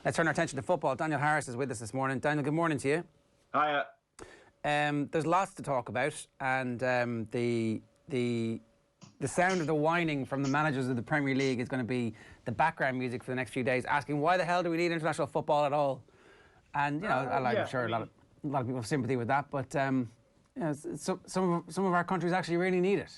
Let's turn our attention to football. Daniel Harris is with us this morning. Daniel, good morning to you. Hiya. There's lots to talk about, and the sound of the whining from the managers of the Premier League is going to be the background music for the next few days, asking why the hell do we need international football at all? And I'm sure a lot of people have sympathy with that, but some of our countries actually really need it.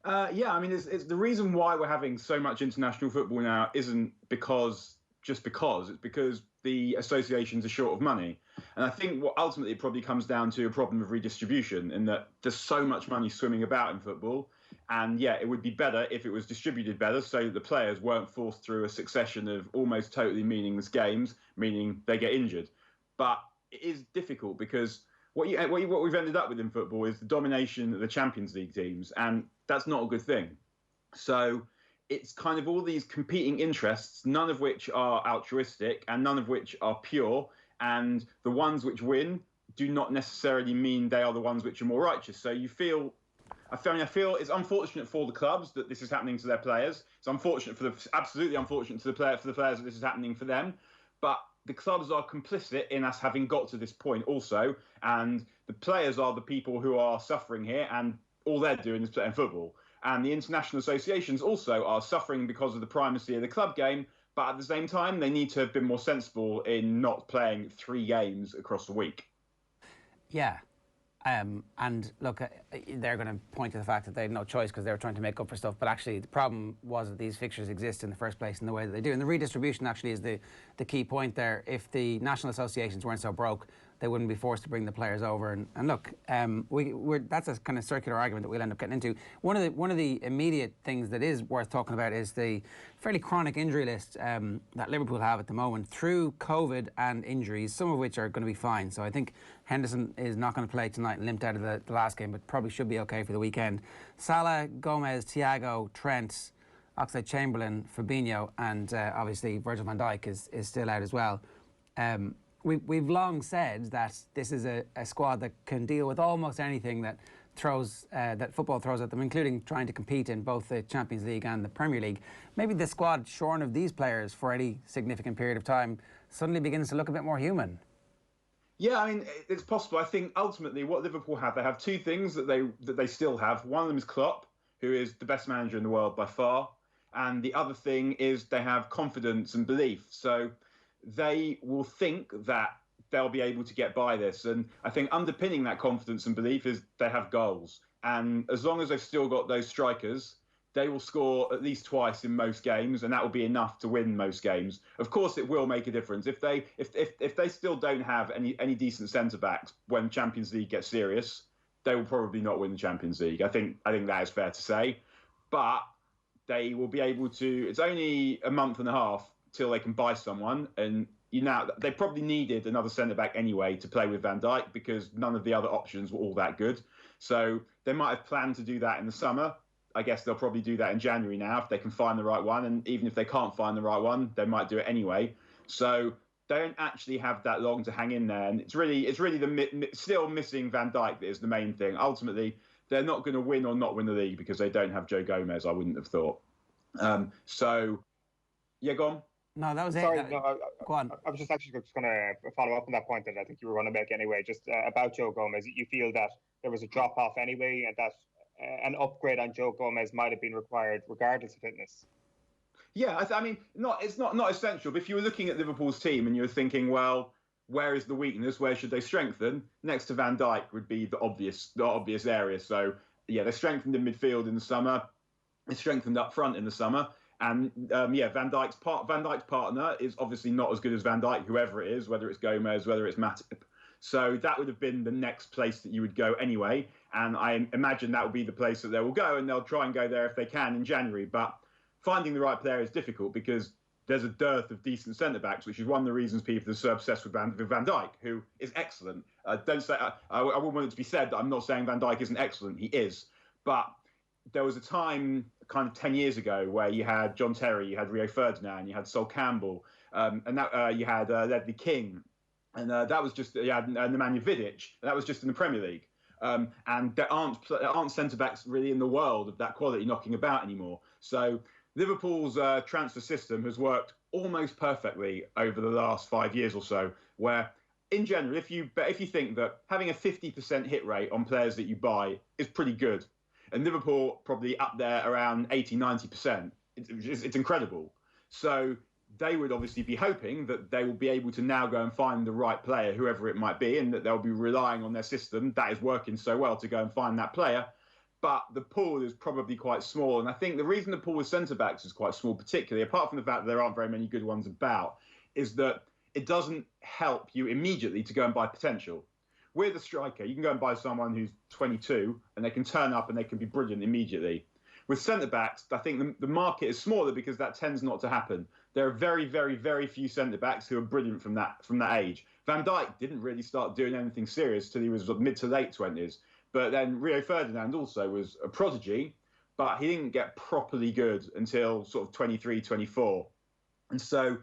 It's the reason why we're having so much international football now isn't just because it's because the associations are short of money. And I think what ultimately it probably comes down to a problem of redistribution, in that there's so much money swimming about in football. And yeah, it would be better if it was distributed better so that the players weren't forced through a succession of almost totally meaningless games, meaning they get injured. But it is difficult because what we've ended up with in football is the domination of the Champions League teams, and that's not a good thing. So it's kind of all these competing interests, none of which are altruistic and none of which are pure. And the ones which win do not necessarily mean they are the ones which are more righteous. So I feel it's unfortunate for the clubs that this is happening to their players. It's absolutely unfortunate for the players that this is happening for them. But the clubs are complicit in us having got to this point also. And the players are the people who are suffering here, and all they're doing is playing football. And the international associations also are suffering because of the primacy of the club game. But at the same time, they need to have been more sensible in not playing 3 games across the week. Yeah. And look, they're going to point to the fact that they had no choice because they were trying to make up for stuff. But actually, the problem was that these fixtures exist in the first place in the way that they do. And the redistribution actually is the key point there. If the national associations weren't so broke, they wouldn't be forced to bring the players over. And look, that's a kind of circular argument that we'll end up getting into. One of the immediate things that is worth talking about is the fairly chronic injury list that Liverpool have at the moment through COVID and injuries, some of which are going to be fine. So I think Henderson is not going to play tonight and limped out of the last game, but probably should be okay for the weekend. Salah, Gomez, Thiago, Trent, Oxlade-Chamberlain, Fabinho, and obviously Virgil van Dijk is still out as well. We've long said that this is a squad that can deal with almost anything that football throws at them, including trying to compete in both the Champions League and the Premier League. Maybe the squad shorn of these players for any significant period of time suddenly begins to look a bit more human. Yeah, I mean, it's possible. I think ultimately what Liverpool have, they have 2 things that they still have. One of them is Klopp, who is the best manager in the world by far. And the other thing is they have confidence and belief. So they will think that they'll be able to get by this. And I think underpinning that confidence and belief is they have goals. And as long as they've still got those strikers, they will score at least twice in most games, and that will be enough to win most games. Of course, it will make a difference. If they still don't have any decent centre-backs when Champions League gets serious, they will probably not win the Champions League. I think that is fair to say. But they will be able to. It's only a month and a half till they can buy someone, and they probably needed another centre-back anyway to play with Van Dijk because none of the other options were all that good. So they might have planned to do that in the summer. I guess they'll probably do that in January now if they can find the right one. And even if they can't find the right one, they might do it anyway. So they don't actually have that long to hang in there. And it's really still missing Van Dijk that is the main thing. Ultimately, they're not going to win or not win the league because they don't have Joe Gomez, I wouldn't have thought. Yeah, go on. No, that was Sorry, it. No, go on. I was just going to follow up on that point that I think you were going to make anyway, just about Joe Gomez. You feel that there was a drop-off anyway and that an upgrade on Joe Gomez might have been required regardless of fitness? Yeah, it's not essential. But if you were looking at Liverpool's team and you were thinking, well, where is the weakness? Where should they strengthen? Next to Van Dijk would be the obvious area. So yeah, they strengthened in midfield in the summer. They strengthened up front in the summer. And Van Dijk's partner is obviously not as good as Van Dijk, whoever it is, whether it's Gomez, whether it's Matip. So that would have been the next place that you would go anyway. And I imagine that will be the place that they will go, and they'll try and go there if they can in January. But finding the right player is difficult because there's a dearth of decent centre-backs, which is one of the reasons people are so obsessed with Van Dijk, who is excellent. I wouldn't want it to be said that I'm not saying Van Dijk isn't excellent. He is. But there was a time kind of 10 years ago where you had John Terry, you had Rio Ferdinand, you had Sol Campbell, and you had Ledley King. And that was just, you had Nemanja Vidic, and that was just in the Premier League. And there aren't centre-backs really in the world of that quality knocking about anymore. So Liverpool's transfer system has worked almost perfectly over the last 5 years or so, where in general, if you think that having a 50% hit rate on players that you buy is pretty good, and Liverpool probably up there around 80, 90%, it's incredible. So they would obviously be hoping that they will be able to now go and find the right player, whoever it might be, and that they'll be relying on their system that is working so well to go and find that player. But the pool is probably quite small. And I think the reason the pool with centre-backs is quite small, particularly, apart from the fact that there aren't very many good ones about, is that it doesn't help you immediately to go and buy potential. With a striker, you can go and buy someone who's 22 and they can turn up and they can be brilliant immediately. With centre-backs, I think the market is smaller because that tends not to happen. There are very, very, very few centre-backs who are brilliant from that age. Van Dijk didn't really start doing anything serious till he was mid to late 20s. But then Rio Ferdinand also was a prodigy, but he didn't get properly good until sort of 23, 24. And so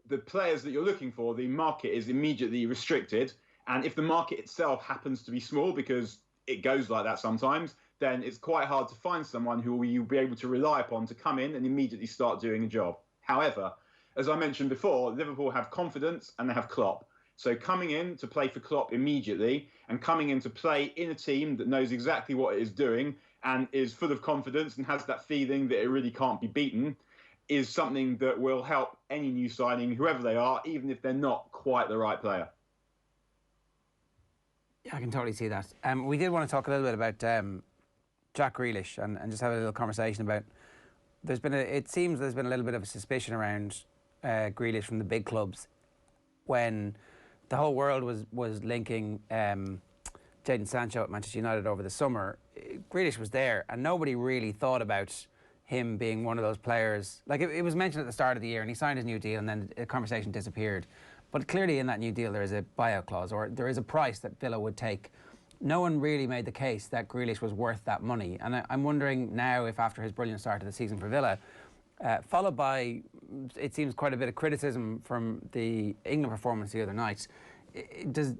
the players that you're looking for, the market is immediately restricted. And if the market itself happens to be small, because it goes like that sometimes, then it's quite hard to find someone who you'll be able to rely upon to come in and immediately start doing a job. However, as I mentioned before, Liverpool have confidence and they have Klopp. So coming in to play for Klopp immediately and coming in to play in a team that knows exactly what it is doing and is full of confidence and has that feeling that it really can't be beaten is something that will help any new signing, whoever they are, even if they're not quite the right player. Yeah, I can totally see that. We did want to talk a little bit about Jack Grealish and just have a little conversation about. It seems there's been a little bit of a suspicion around Grealish from the big clubs when the whole world was linking Jadon Sancho at Manchester United over the summer. Grealish was there, and nobody really thought about him being one of those players. Like it was mentioned at the start of the year, and he signed his new deal, and then the conversation disappeared. But clearly, in that new deal, there is a buyout clause, or there is a price that Villa would take. No one really made the case that Grealish was worth that money, and I'm wondering now if, after his brilliant start to the season for Villa, followed by, it seems, quite a bit of criticism from the England performance the other night. Does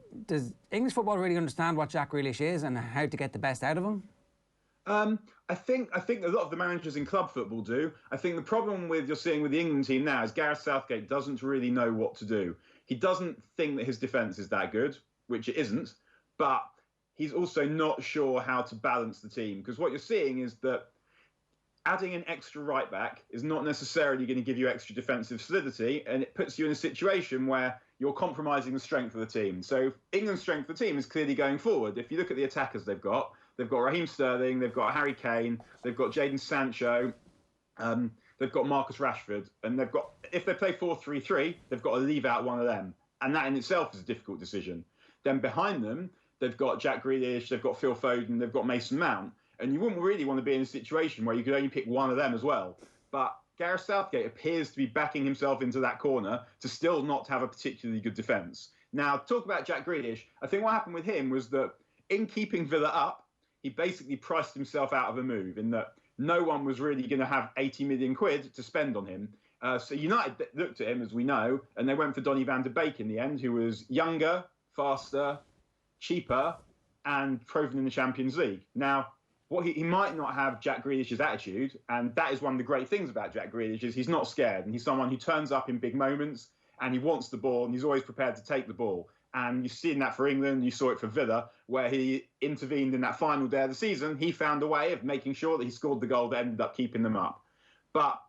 English football really understand what Jack Grealish is and how to get the best out of him? I think a lot of the managers in club football do. I think the problem you're seeing with the England team now is Gareth Southgate doesn't really know what to do. He doesn't think that his defence is that good, which it isn't, but he's also not sure how to balance the team, because what you're seeing is that adding an extra right back is not necessarily going to give you extra defensive solidity, and it puts you in a situation where you're compromising the strength of the team. So England's strength of the team is clearly going forward. If you look at the attackers they've got Raheem Sterling, they've got Harry Kane, they've got Jadon Sancho, they've got Marcus Rashford, and if they play 4-3-3, they've got to leave out one of them. And that in itself is a difficult decision. Then behind them, they've got Jack Grealish, they've got Phil Foden, they've got Mason Mount. And you wouldn't really want to be in a situation where you could only pick one of them as well. But Gareth Southgate appears to be backing himself into that corner to still not have a particularly good defence. Now, talk about Jack Grealish. I think what happened with him was that in keeping Villa up, he basically priced himself out of a move in that no one was really going to have 80 million quid to spend on him. So United looked at him, as we know, and they went for Donny van de Beek in the end, who was younger, faster, cheaper, and proven in the Champions League. Now, he might not have Jack Grealish's attitude, and that is one of the great things about Jack Grealish is he's not scared, and he's someone who turns up in big moments, and he wants the ball, and he's always prepared to take the ball. And you've seen that for England, you saw it for Villa, where he intervened in that final day of the season. He found a way of making sure that he scored the goal that ended up keeping them up. But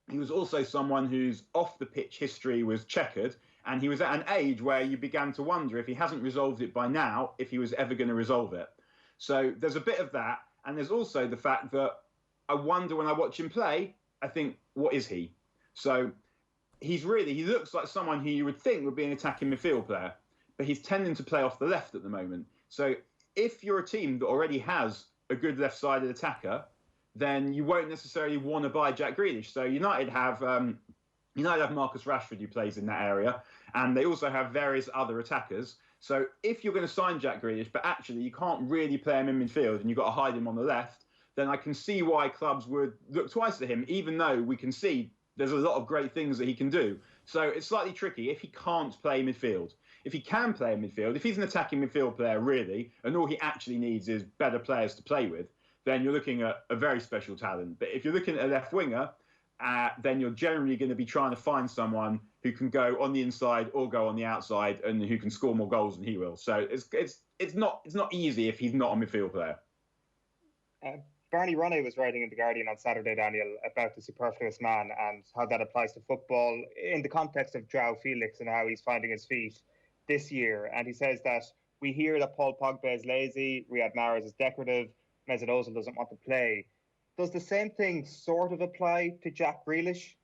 he was also someone whose off-the-pitch history was checkered, and he was at an age where you began to wonder if he hasn't resolved it by now, if he was ever going to resolve it. So there's a bit of that. And there's also the fact that I wonder when I watch him play, I think, what is he? So he looks like someone who you would think would be an attacking midfield player, but he's tending to play off the left at the moment. So if you're a team that already has a good left-sided attacker, then you won't necessarily want to buy Jack Grealish. So United have Marcus Rashford, who plays in that area, and they also have various other attackers. So if you're going to sign Jack Grealish, but actually you can't really play him in midfield and you've got to hide him on the left, then I can see why clubs would look twice at him, even though we can see there's a lot of great things that he can do. So it's slightly tricky if he can't play midfield. If he can play in midfield, if he's an attacking midfield player, really, and all he actually needs is better players to play with, then you're looking at a very special talent. But if you're looking at a left winger, then you're generally going to be trying to find someone who can go on the inside or go on the outside and who can score more goals than he will. So it's not easy if he's not a midfield player. Barney Ronay was writing in The Guardian on Saturday, Daniel, about the superfluous man and how that applies to football in the context of João Felix and how he's finding his feet this year. And he says that we hear that Paul Pogba is lazy, Riyad Mahrez is decorative, Mesut Ozil doesn't want to play. Does the same thing sort of apply to Jack Grealish?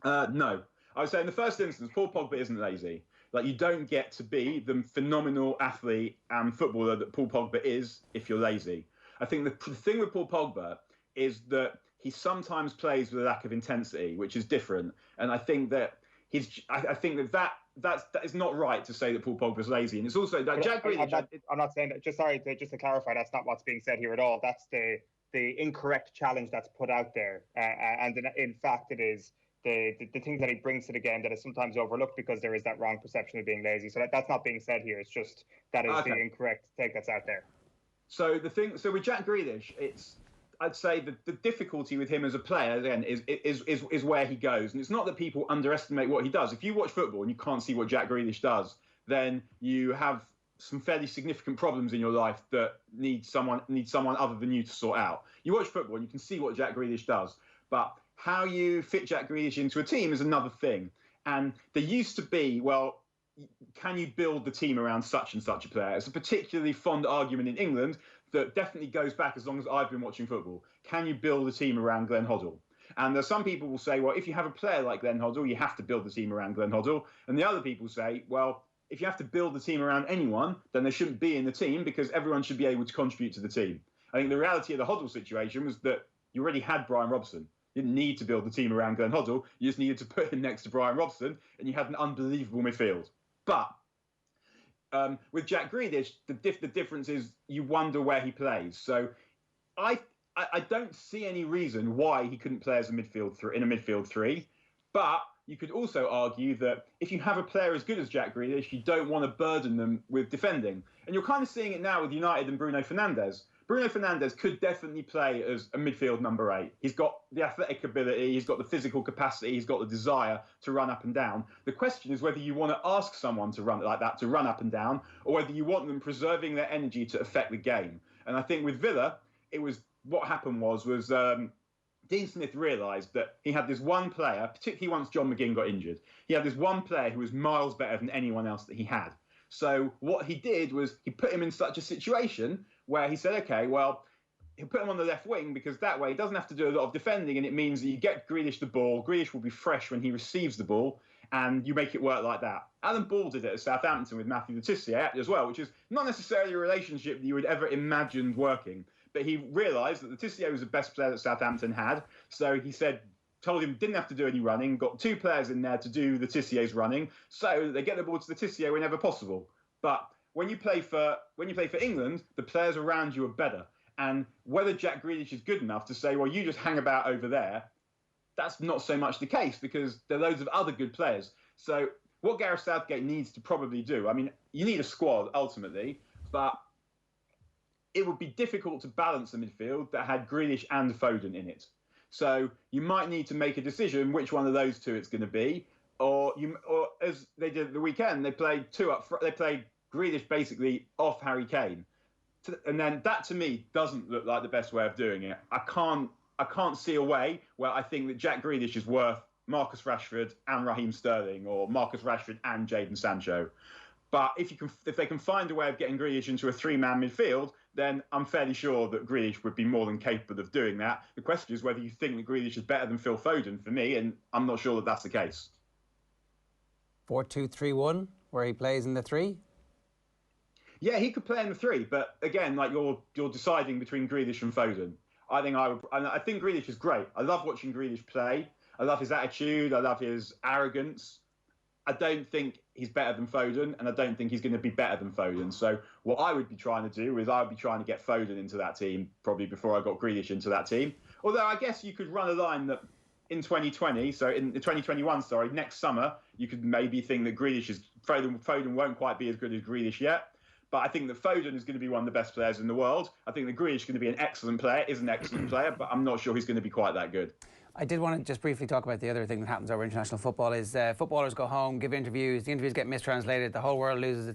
No. I would say in the first instance, Paul Pogba isn't lazy. Like, you don't get to be the phenomenal athlete and footballer that Paul Pogba is if you're lazy. I think the thing with Paul Pogba is that he sometimes plays with a lack of intensity, which is different. And I think that that is not right to say that Paul Pogba's lazy. And it's also that Jack Grealish. I'm not saying that. Just to clarify, that's not what's being said here at all. That's the incorrect challenge that's put out there, and in fact, it is the things that he brings to the game that is sometimes overlooked because there is that wrong perception of being lazy. So that's not being said here. It's just that is the incorrect take that's out there. So with Jack Grealish, I'd say the difficulty with him as a player again is where he goes, and it's not that people underestimate what he does. If you watch football and you can't see what Jack Grealish does, then you have some fairly significant problems in your life that need someone other than you to sort out. You watch football and you can see what Jack Grealish does, but how you fit Jack Grealish into a team is another thing. And there used to be, well, can you build the team around such and such a player? It's a particularly fond argument in England that definitely goes back as long as I've been watching football. Can you build a team around Glenn Hoddle? And there's some people will say, well, if you have a player like Glenn Hoddle, you have to build the team around Glenn Hoddle. And the other people say, well, if you have to build the team around anyone, then they shouldn't be in the team because everyone should be able to contribute to the team. I think the reality of the Hoddle situation was that you already had Brian Robson. You didn't need to build the team around Glenn Hoddle. You just needed to put him next to Brian Robson, and you had an unbelievable midfield. But with Jack Grealish, the difference is you wonder where he plays. So I don't see any reason why he couldn't play as in a midfield three. But you could also argue that if you have a player as good as Jack Grealish, you don't want to burden them with defending. And you're kind of seeing it now with United and Bruno Fernandes. Bruno Fernandes could definitely play as a midfield number 8. He's got the athletic ability, he's got the physical capacity, he's got the desire to run up and down. The question is whether you want to ask someone to run like that, to run up and down, or whether you want them preserving their energy to affect the game. And I think with Villa, what happened was Dean Smith realised that he had this one player, particularly once John McGinn got injured, he had this one player who was miles better than anyone else that he had. So what he did was he put him in such a situation where he said, okay, well, he'll put him on the left wing because that way he doesn't have to do a lot of defending, and it means that you get Grealish the ball. Grealish will be fresh when he receives the ball, and you make it work like that. Alan Ball did it at Southampton with Matthew Le Tissier as well, which is not necessarily a relationship that you would ever imagined working. But he realised that Le Tissier was the best player that Southampton had, so he told him didn't have to do any running, got 2 players in there to do Le Tissier's running, so they get the ball to Le Tissier whenever possible. But when you play for England, the players around you are better. And whether Jack Grealish is good enough to say, well, you just hang about over there, that's not so much the case because there are loads of other good players. So what Gareth Southgate needs to probably do, I mean, you need a squad ultimately, but it would be difficult to balance a midfield that had Grealish and Foden in it. So you might need to make a decision which one of those two it's going to be, or as they did at the weekend, they played 2 up front. They played Grealish basically off Harry Kane, and then that to me doesn't look like the best way of doing it. I can't see a way where I think that Jack Grealish is worth Marcus Rashford and Raheem Sterling, or Marcus Rashford and Jadon Sancho. But if they can find a way of getting Grealish into a 3-man midfield, then I'm fairly sure that Grealish would be more than capable of doing that. The question is whether you think that Grealish is better than Phil Foden for me, and I'm not sure that that's the case. 4-2-3-1, where he plays in the 3? Yeah, he could play in the 3, but again, like you're deciding between Grealish and Foden. I think Grealish is great. I love watching Grealish play. I love his attitude. I love his arrogance. I don't think he's better than Foden, and I don't think he's going to be better than Foden. So what I would be trying to do is I would be trying to get Foden into that team probably before I got Grealish into that team. Although I guess you could run a line that in 2020, so in 2021, next summer, you could maybe think that Foden won't quite be as good as Grealish yet. But I think that Foden is going to be one of the best players in the world. I think that Grealish is going to be an excellent player, but I'm not sure he's going to be quite that good. I did want to just briefly talk about the other thing that happens over international football is footballers go home, give interviews, the interviews get mistranslated, the whole world loses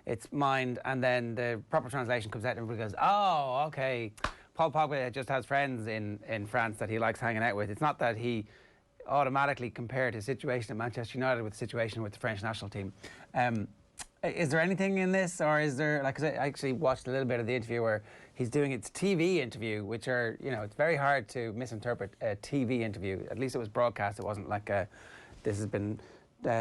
its mind, and then the proper translation comes out and everybody goes, oh, okay, Paul Pogba just has friends in France that he likes hanging out with. It's not that he automatically compared his situation at Manchester United with the situation with the French national team. Is there anything in this, or is there, like, 'cause I actually watched a little bit of the interview where he's doing its TV interview, which are, you know, it's very hard to misinterpret a TV interview. At least it was broadcast. It wasn't like this has been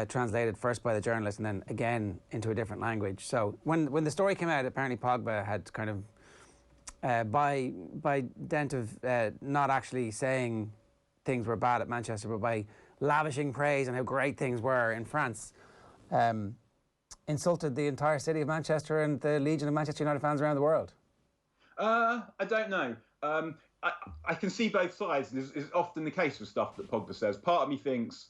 translated first by the journalist and then again into a different language. So when the story came out, apparently Pogba had kind of, by dint of not actually saying things were bad at Manchester, but by lavishing praise on how great things were in France, insulted the entire city of Manchester and the legion of Manchester United fans around the world. I don't know. I can see both sides. This is often the case with stuff that Pogba says. Part of me thinks,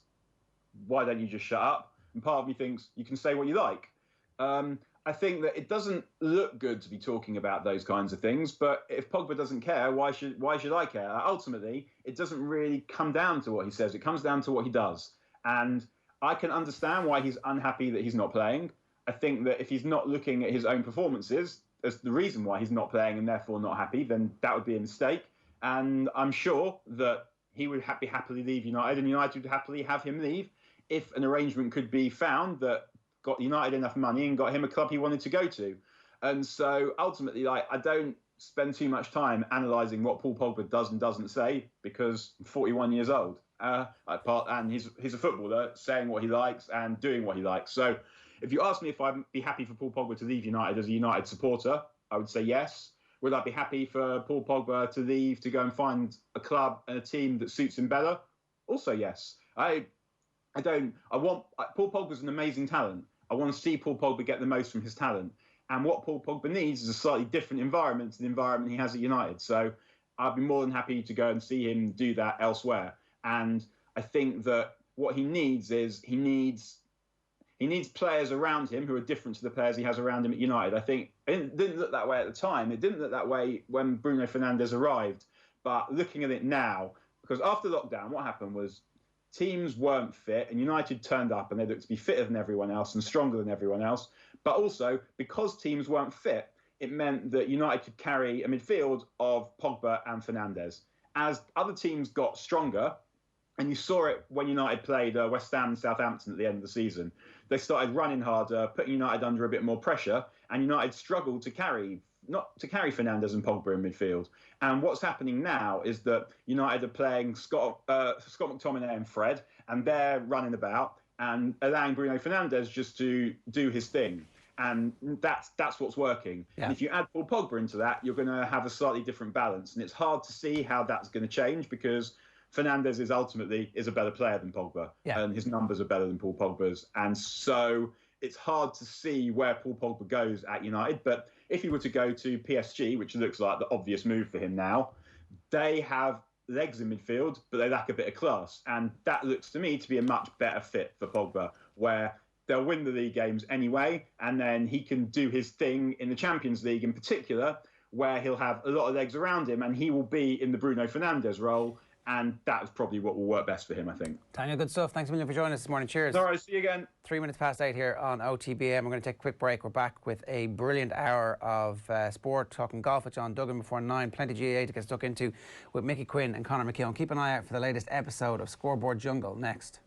why don't you just shut up? And part of me thinks, you can say what you like. I think that it doesn't look good to be talking about those kinds of things, but if Pogba doesn't care, why should I care? Ultimately, it doesn't really come down to what he says. It comes down to what he does. And I can understand why he's unhappy that he's not playing. I think that if he's not looking at his own performances as the reason why he's not playing and therefore not happy, then that would be a mistake. And I'm sure that he would happily leave United, and United would happily have him leave if an arrangement could be found that got United enough money and got him a club he wanted to go to. And so ultimately, like, I don't spend too much time analysing what Paul Pogba does and doesn't say, because I'm 41 years old. And he's a footballer saying what he likes and doing what he likes. So if you ask me if I'd be happy for Paul Pogba to leave United as a United supporter, I would say yes. Would I be happy for Paul Pogba to leave to go and find a club and a team that suits him better? Also yes. Paul Pogba's an amazing talent. I want to see Paul Pogba get the most from his talent. And what Paul Pogba needs is a slightly different environment to the environment he has at United. So I'd be more than happy to go and see him do that elsewhere. And I think that what he needs is he needs players around him who are different to the players he has around him at United. I think it didn't look that way at the time. It didn't look that way when Bruno Fernandes arrived. But looking at it now, because after lockdown, what happened was teams weren't fit and United turned up and they looked to be fitter than everyone else and stronger than everyone else. But also, because teams weren't fit, it meant that United could carry a midfield of Pogba and Fernandes. As other teams got stronger, and you saw it when United played West Ham and Southampton at the end of the season, they started running harder, putting United under a bit more pressure, and United struggled to carry Fernandes and Pogba in midfield. And what's happening now is that United are playing Scott McTominay and Fred, and they're running about and allowing Bruno Fernandes just to do his thing. And that's what's working. Yeah. And if you add Paul Pogba into that, you're going to have a slightly different balance. And it's hard to see how that's going to change, because Fernandes is a better player than Pogba, and his numbers are better than Paul Pogba's. And so it's hard to see where Paul Pogba goes at United. But if he were to go to PSG, which looks like the obvious move for him now, they have legs in midfield, but they lack a bit of class. And that looks to me to be a much better fit for Pogba, where they'll win the league games anyway, and then he can do his thing in the Champions League in particular, where he'll have a lot of legs around him, and he will be in the Bruno Fernandes role. And that's probably what will work best for him, I think. Daniel, good stuff. Thanks a million for joining us this morning. Cheers. All right, see you again. 3 minutes past 8 here on OTB AM. We're going to take a quick break. We're back with a brilliant hour of sport, talking golf with John Duggan before 9. Plenty of GAA to get stuck into with Mickey Quinn and Conor McKeown. Keep an eye out for the latest episode of Scoreboard Jungle next.